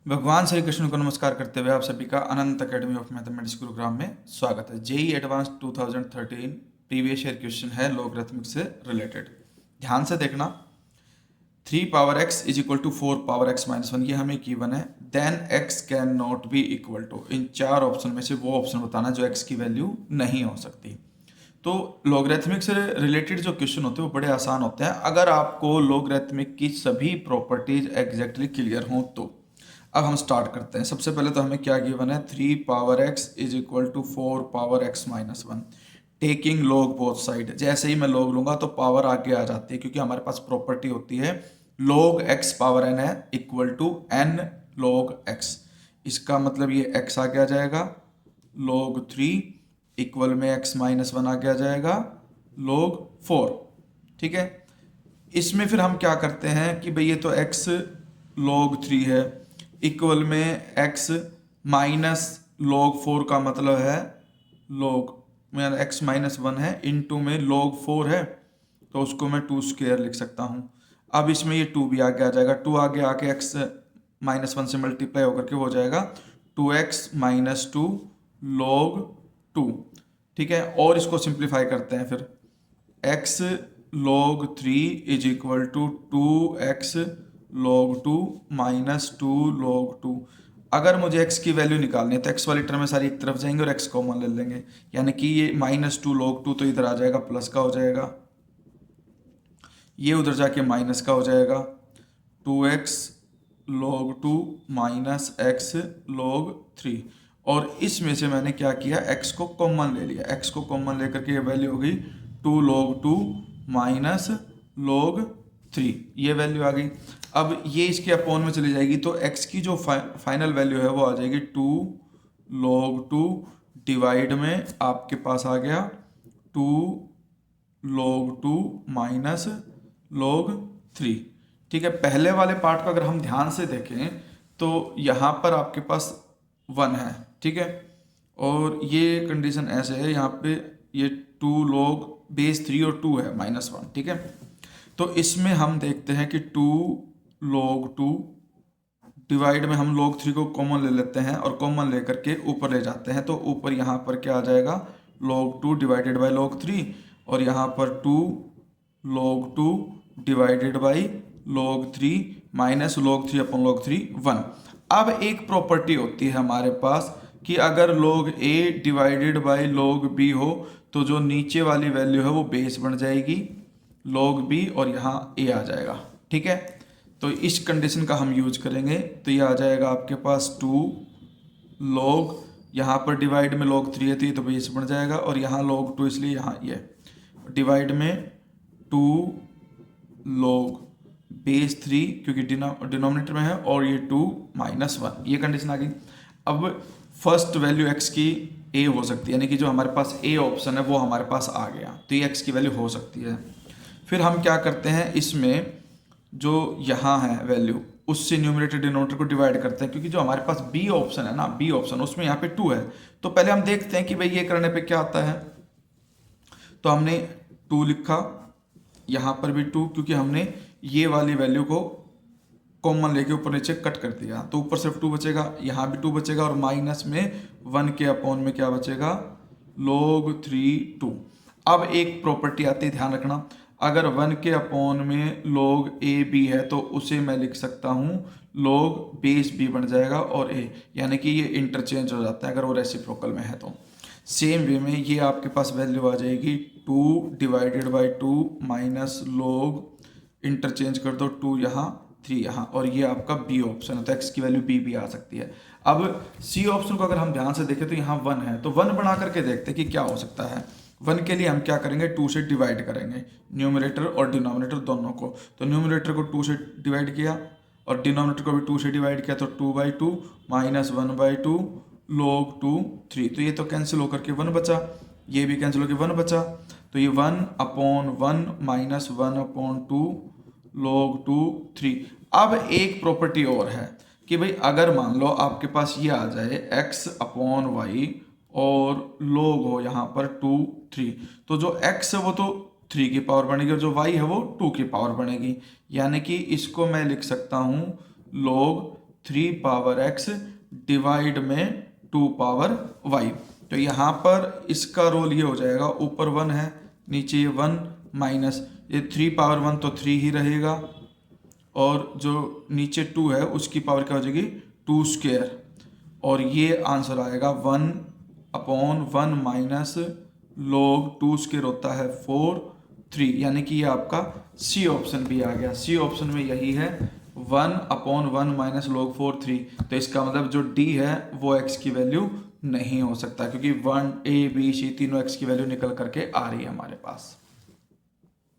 भगवान श्री कृष्ण को नमस्कार करते हुए आप सभी का Anant academy of mathematics program में स्वागत है। JEE advanced 2013 previous year question है लॉगरिथमिक से रिलेटेड। ध्यान से देखना। 3 power x is equal to 4 power x minus 1 ये हमें गिवन है। Then x can not be equal to, इन चार ऑप्शन में से वो ऑप्शन बताना जो x की वैल्यू नहीं हो सकती। तो लॉगरिथमिक से रिलेटेड जो क्वेश्चन होते हैं वो बड़े आसान होते हैं अगर आपको लॉगरिथमिक की सभी प्रॉपर्टीज एग्जैक्टली क्लियर हों तो। अब हम स्टार्ट करते हैं। सबसे पहले तो हमें क्या गिवन है, 3 power x is equal to 4 power x minus 1 taking log both side. जैसे ही मैं लॉग लूंगा तो पावर आगे आ जाती है क्योंकि हमारे पास प्रॉपर्टी होती है log x पावर n है equal to n log x। इसका मतलब ये x आगे आ जाएगा log 3 इक्वल में x माइनस 1 आगे आ जाएगा log 4। ठीक है, इसमें फिर हम क्या करते हैं कि भाई ये तो x log 3 है इक्वल में x माइनस log 4 का मतलब है log में x माइनस 1 है इनटू में log 4 है तो उसको मैं 2 स्क्वायर लिख सकता हूँ। अब इसमें ये 2 भी आगे आ जाएगा, 2 आगे आके x माइनस 1 से मल्टीप्लाई होकर के हो जाएगा 2x माइनस 2 log 2। ठीक है, और इसको सिंप्लीफाई करते हैं फिर x log 3 is equal to 2x log 2 minus 2 log 2। अगर मुझे x की वैल्यू निकालनी है तो x वाली टर्म में सारी एक तरफ जाएंगे और x कॉमन ले लेंगे, यानी कि ये माइनस 2 log 2 तो इधर आ जाएगा प्लस का हो जाएगा, ये उधर जाके माइनस का हो जाएगा 2x log 2 minus x log 3। और इसमें से मैंने क्या किया, x को कॉमन ले लिया, x को कॉमन लेकर के ये वैल्यू हो गई 2 log 2 माइनस log 3, ये वैल्यू आ गई। अब ये इसके अपॉन में चली जाएगी तो x की जो फाइनल वैल्यू है वो आ जाएगी 2 log 2 डिवाइड में आपके पास आ गया 2 log 2 माइनस log 3। ठीक है, पहले वाले पार्ट को अगर हम ध्यान से देखें तो यहाँ पर आपके पास 1 है। ठीक है, और ये कंडीशन ऐसे है, यहाँ पे ये 2 log बेस 3 और 2 है माइनस 1। ठीक है, तो इसमें हम देखते हैं कि 2 log 2 डिवाइड में हम log 3 को कॉमन ले लेते हैं और कॉमन लेकर के ऊपर ले जाते हैं तो ऊपर यहाँ पर क्या आ जाएगा log 2 डिवाइडेड बाई log 3 और यहाँ पर 2 log 2 divided by log 3 minus log 3 upon log 3 1। अब एक प्रॉपर्टी होती है हमारे पास कि अगर log a divided by log b हो तो जो नीचे वाली वैल्यू है वो बेस बन जाएगी log b और यहाँ a आ जाएगा। ठीक है, तो इस कंडीशन का हम यूज करेंगे तो ये आ जाएगा आपके पास 2 log, यहाँ पर डिवाइड में log 3 है तो ये तो बेस बन जाएगा और यहाँ log 2 इसलिए यहाँ ये डिवाइड में 2 log बेस 3 क्योंकि डिनोमिनेटर में है और ये 2 माइनस 1, ये कंडीशन आ गई। अब फर्स्ट वैल्यू x की a हो सकती है, यानी कि जो हमारे पास a ऑप्शन है वो हमारे पास आ गया तो ये x की वैल्यू हो सकती है। फिर हम क्या करते हैं, इसमें जो यहाँ है वैल्यू उससे न्यूमरेटर डिनोमिनेटर को डिवाइड करते हैं क्योंकि जो हमारे पास b ऑप्शन है ना, b ऑप्शन उसमें यहाँ पे 2 है तो पहले हम देखते हैं कि भाई ये करने पे क्या आता है। तो हमने 2 लिखा, यहाँ पर भी 2 क्योंकि हमने ये वाली वैल्यू को कॉमन लेके ऊपर नीचे कट कर दिया तो ऊपर सिर्फ 2 बचेगा, यहाँ भी 2 बचेगा और माइनस में 1 के अपॉन में क्या बचेगा log 3 2। अब एक प्रॉपर्टी आती है, ध्यान रखना, अगर 1 के अपॉन में log a b है तो उसे मैं लिख सकता हूँ log बेस b बन जाएगा और a, यानी कि ये इंटरचेंज हो जाता है अगर वो रेसिप्रोकल में है तो। सेम वे में ये आपके पास वैल्यू आ जाएगी 2 divided by 2 minus log, interchange कर दो 2 यहाँ 3 यहाँ और ये आपका बी ऑप्शन है तो x की वैल्यू b भी आ सकती है। अब सी ऑप्शन को अगर हम ध्यान से देखें तो यहाँ 1 है तो 1 बना करके देखते हैं कि क्या हो सकता है। 1 के लिए हम क्या करेंगे, 2 से डिवाइड करेंगे न्यूमरेटर और डिनोमिनेटर दोनों को, तो न्यूमरेटर को 2 से डिवाइड किया और डिनोमिनेटर को भी 2 से डिवाइड किया तो 2/2 माइनस 1/2 log 2 3, तो ये तो कैंसिल होकर के 1 बचा, ये भी कैंसिल होकर 1 बचा तो ये 1/1 माइनस 1/2 log 2 3। अब एक प्रॉपर्टी और है कि भाई अगर मान लो आपके पास ये आ जाए x/y और log हो यहाँ पर 2 3 तो जो x है वो तो 3 की पावर बनेगी और जो y है वो 2 की पावर बनेगी, यानी कि इसको मैं लिख सकता हूँ log 3 पावर x डिवाइड में 2 पावर y। तो यहाँ पर इसका रोल ये हो जाएगा, ऊपर 1 है, नीचे ये 1 माइनस ये 3 पावर 1 तो 3 ही रहेगा, और जो नीचे 2 है उसकी पावर क्या हो जाएगी 2 स्क्वायर, और ये आंसर आएगा 1/1 माइनस log 2 स्क्वायर होता है 4 3, यानी कि ये आपका सी ऑप्शन भी आ गया। सी ऑप्शन में यही है 1/1 माइनस log 4 3। तो इसका मतलब जो डी है वो x की वैल्यू नहीं हो सकता, क्योंकि 1 a b c तीनों x की वैल्यू निकल करके आ रही है हमारे पास।